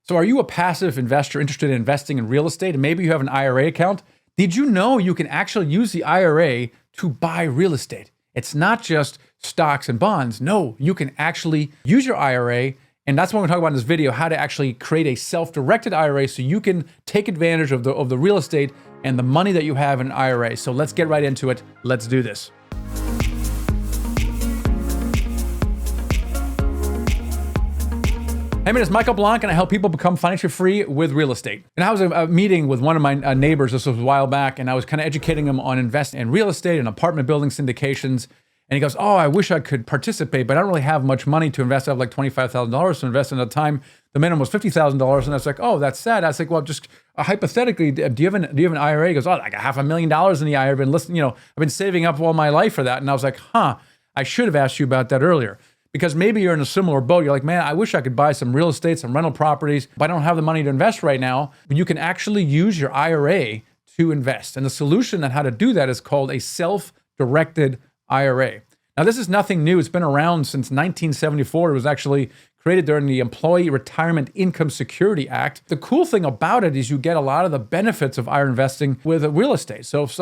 So are you a passive investor interested in investing in real estate and maybe you have an IRA account? Did you know you can actually use the IRA to buy real estate? It's not just stocks and bonds. No, you can actually use your IRA, and that's what we're talking about in this video, how to actually create a self-directed IRA so you can take advantage of the real estate and the money that you have in an IRA. So let's get right into it. Let's do this. Hey, my name is Michael Blanc, and I help people become financially free with real estate. And I was at a meeting with one of my neighbors, this was a while back, and I was kind of educating him on investing in real estate and apartment building syndications. And he goes, oh, I wish I could participate, but I don't really have much money to invest. I have like $25,000 to invest, and at the time, the minimum was $50,000. And I was like, oh, that's sad. I was like, well, just hypothetically, do you have an IRA? He goes, oh, I got $500,000 in the IRA. I've been listening, I've been saving up all my life for that. And I was like, I should have asked you about that earlier. Because maybe you're in a similar boat. You're like, man, I wish I could buy some real estate, some rental properties, but I don't have the money to invest right now. But you can actually use your IRA to invest. And the solution on how to do that is called a self-directed IRA. Now, this is nothing new. It's been around since 1974. It was actually created during the Employee Retirement Income Security Act. The cool thing about it is you get a lot of the benefits of IRA investing with real estate. So if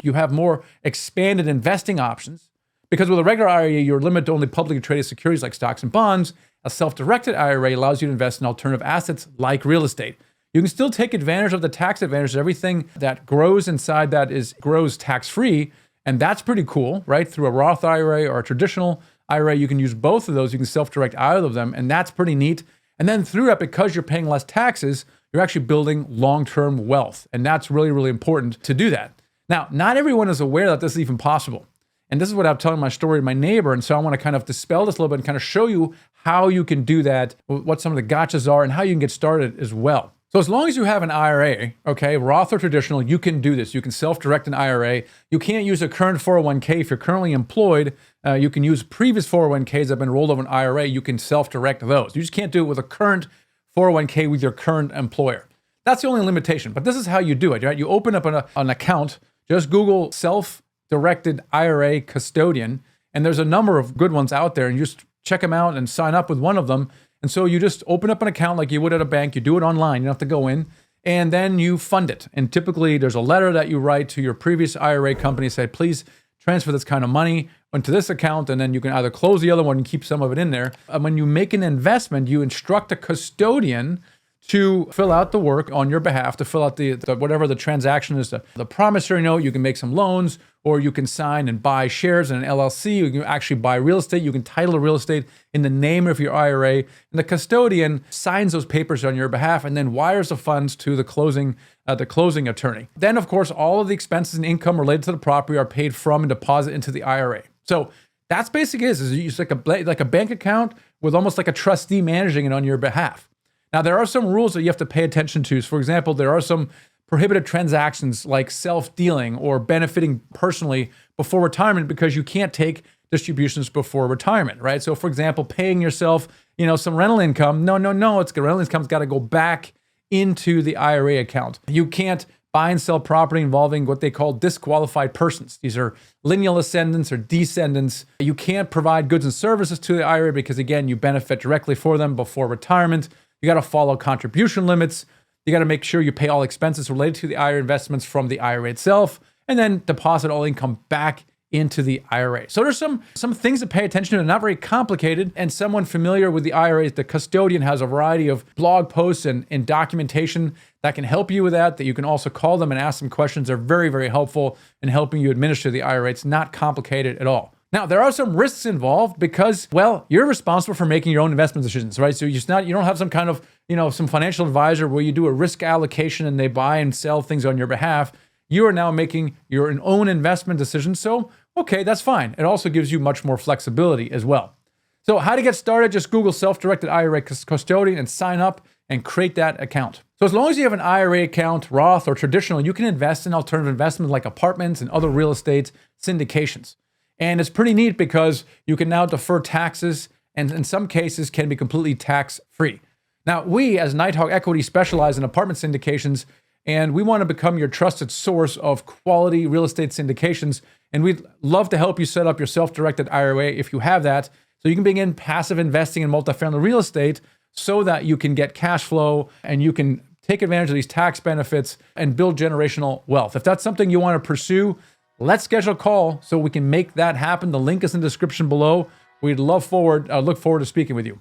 you have more expanded investing options. Because with a regular IRA, you're limited to only publicly traded securities like stocks and bonds. A self-directed IRA allows you to invest in alternative assets like real estate. You can still take advantage of the tax advantages. Everything that grows inside that grows tax-free, and that's pretty cool, right? Through a Roth IRA or a traditional IRA, you can use both of those. You can self-direct either of them, and that's pretty neat. And then through that, because you're paying less taxes, you're actually building long-term wealth, and that's really, really important to do that. Now, not everyone is aware that this is even possible. And this is what I'm telling my story to my neighbor. And so I want to kind of dispel this a little bit and kind of show you how you can do that, what some of the gotchas are, and how you can get started as well. So as long as you have an IRA, okay, Roth or traditional, you can do this. You can self-direct an IRA. You can't use a current 401k. If you're currently employed, you can use previous 401ks that have been rolled over an IRA. You can self-direct those. You just can't do it with a current 401k with your current employer. That's the only limitation. But this is how you do it, right? You open up an account. Just Google self-directed IRA custodian, and there's a number of good ones out there, and you just check them out and sign up with one of them. And so you just open up an account like you would at a bank. You do it online. You don't have to go in, and then you fund it. And typically there's a letter that you write to your previous IRA company, say, please transfer this kind of money into this account, and then you can either close the other one and keep some of it in there. And when you make an investment, you instruct a custodian to fill out the work on your behalf, to fill out the whatever the transaction is, the promissory note. You can make some loans, or you can sign and buy shares in an LLC. You can actually buy real estate. You can title the real estate in the name of your IRA. And the custodian signs those papers on your behalf and then wires the funds to the closing attorney. Then, of course, all of the expenses and income related to the property are paid from and deposited into the IRA. So that's basically it. It's like a bank account with almost like a trustee managing it on your behalf. Now, there are some rules that you have to pay attention to. So, for example, there are some prohibited transactions like self-dealing or benefiting personally before retirement, because you can't take distributions before retirement, right? So, for example, paying yourself, some rental income. No. Rental income's got to go back into the IRA account. You can't buy and sell property involving what they call disqualified persons. These are lineal ascendants or descendants. You can't provide goods and services to the IRA because, again, you benefit directly for them before retirement. You got to follow contribution limits. You got to make sure you pay all expenses related to the IRA investments from the IRA itself, and then deposit all income back into the IRA. So there's some things to pay attention to. They're not very complicated. And someone familiar with the IRA, the custodian, has a variety of blog posts and documentation that can help you with that you can also call them and ask them questions. They're very, very helpful in helping you administer the IRA. It's not complicated at all. Now, there are some risks involved because, well, you're responsible for making your own investment decisions, right? So you don't have some kind of, some financial advisor where you do a risk allocation and they buy and sell things on your behalf. You are now making your own investment decisions. So, okay, that's fine. It also gives you much more flexibility as well. So how to get started, just Google self-directed IRA custodian and sign up and create that account. So as long as you have an IRA account, Roth or traditional, you can invest in alternative investments like apartments and other real estate syndications. And it's pretty neat because you can now defer taxes and in some cases can be completely tax-free. Now, we as Nighthawk Equity specialize in apartment syndications, and we want to become your trusted source of quality real estate syndications. And we'd love to help you set up your self-directed IRA if you have that, so you can begin passive investing in multifamily real estate so that you can get cash flow and you can take advantage of these tax benefits and build generational wealth. If that's something you want to pursue, let's schedule a call so we can make that happen. The link is in the description below. We'd look forward to speaking with you.